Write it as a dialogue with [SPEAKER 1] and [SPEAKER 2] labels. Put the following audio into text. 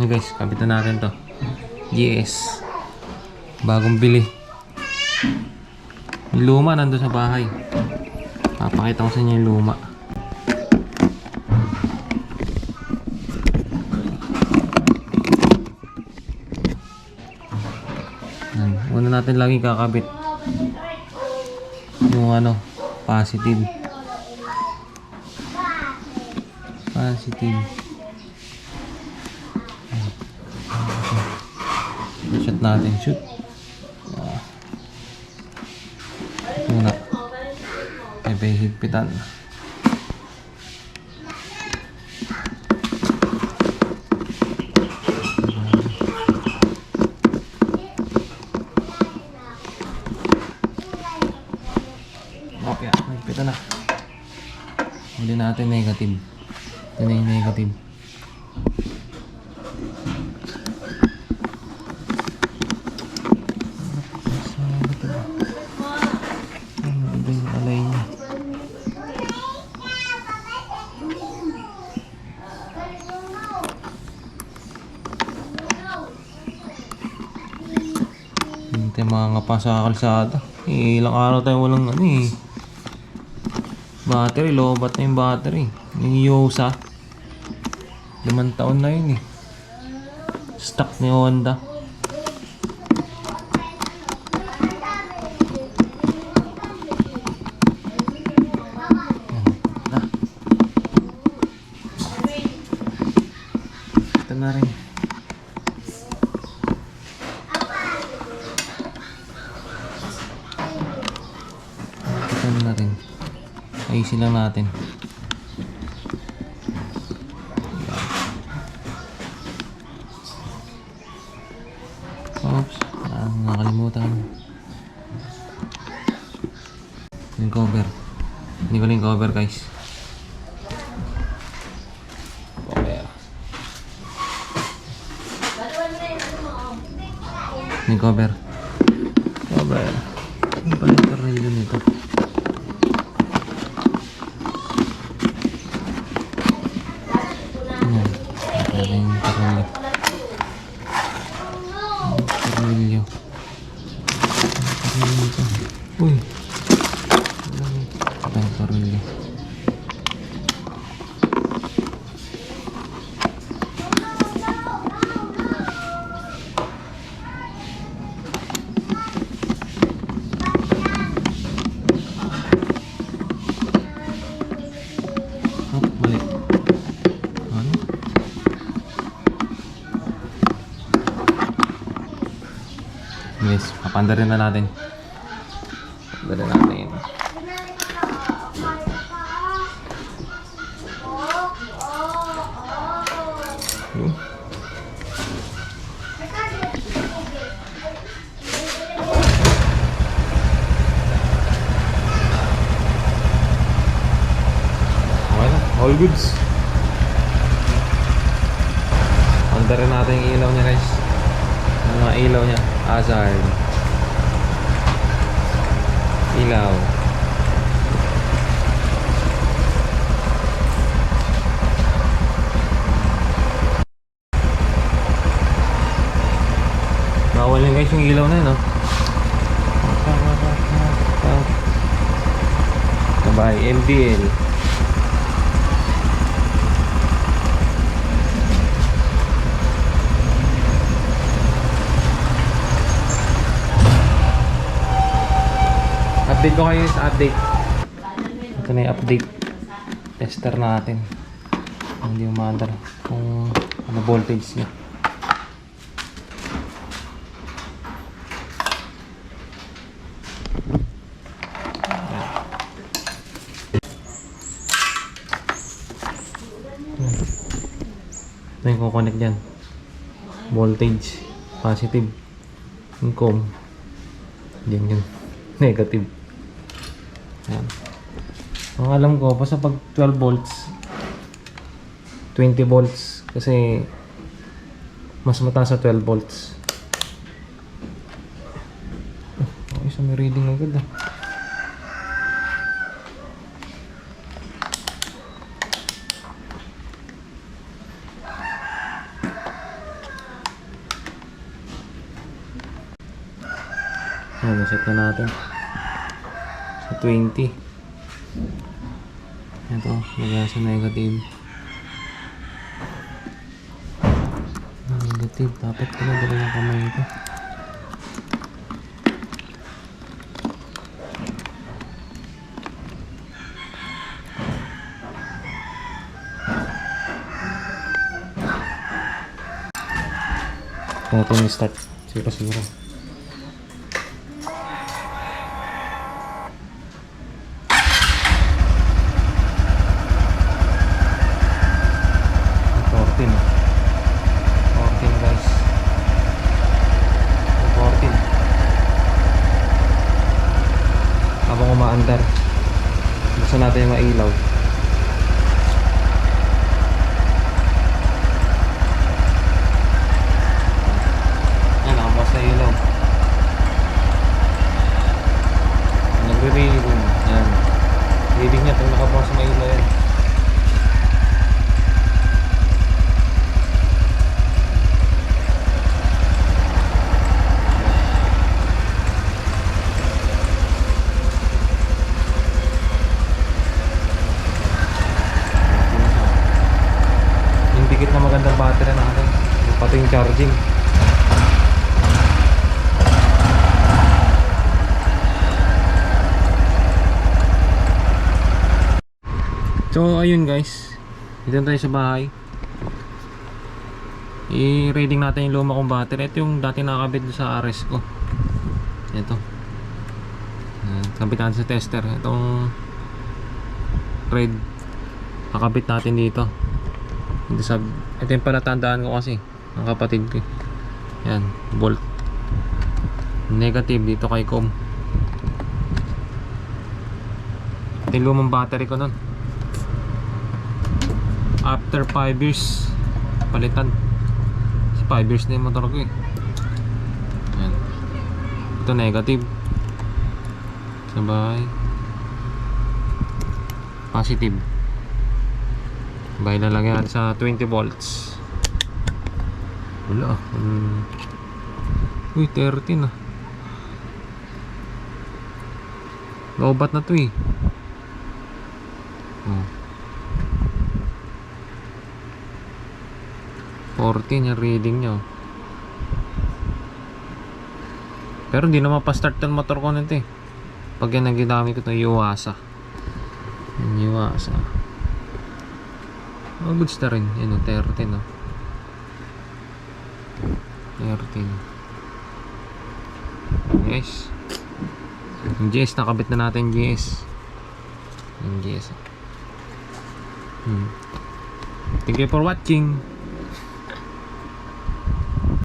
[SPEAKER 1] guys, kapitan natin to. GS. Bagong bili. Yung luma nandun sa bahay. Papakita ko sa inyo yung luma. Una natin lagi kakabit yung positive. Shoot natin, shoot. Muna. May higpitan. Okay, higpitan na. Huli natin negative. Ito na yung negative. Hindi mga ngapa sa kalsada. Ilang araw tayo walang battery, lobat na yung battery. Yung Yosa 5 taon na yun stock ni Honda. Ito na rin. Ayusin lang natin. Oops, nakalimutan. Yung cover. Hindi ko lang cover guys. Cover. Yung cover. Cover. Yung pala yung tornilyo nito. Uy, ito yung tornilyo. Balik. Guys, papanda rin na natin. Dala natin. All goods. Panda rin natin yung ilaw niya guys. Yung mga ilaw niya. Hazard. Ilaw. Bawal yan guys yung ilaw na yun, no? Sabay, MDL. Update ko kayo sa update. Ito na yung update tester natin. Hindi umandar kung ano voltage niya. Ito yung kukonect dyan. Voltage positive. Yung com yan yun negative. Ayan. Ang alam ko, basta pag 12 volts 20 volts kasi mas mataas sa 12 volts. Okay, so may reading agad Ano, set na natin. Sa 20. Ito, lagyan sa negative. Negative, dapat pala dala yung kamay ito. Kung ito yung start, 0-0. Habang umaandar, buksan natin yung mailaw. Yan, nakabukas na ilaw. Nagre-reading. Yan, reading niya pag nakabukas na mailaw yan. Dikit na magandang battery natin, pati yung charging. So ayun guys, dito tayo sa bahay. I-reading natin yung luma kong battery. Ito yung dati nakakabit sa RS ko. Ito, kabit natin sa tester. Itong red, nakabit natin dito. Ito yung palatandaan ko kasi ang kapatid ko. Yan, volt negative dito kay com. Ito yung lumang battery ko nun. After 5 years palitan. 5 years na yung motor ko eh. Yan. Ito negative. Sabay positive. Bay lalagyan natin sa 20 volts. Wala. Uy, 13 ah. Lobat na to eh. Oh. 14 yung reading nyo. Pero hindi na mapastart yung motor ko nito eh. Pag yan ang ginamit ko ito, Yuasa. Yuasa. Oh, goods na rin. Yan o, 13 o. 13. Yes. Yung GS, nakabit na natin GS. Yung GS. Thank you for watching.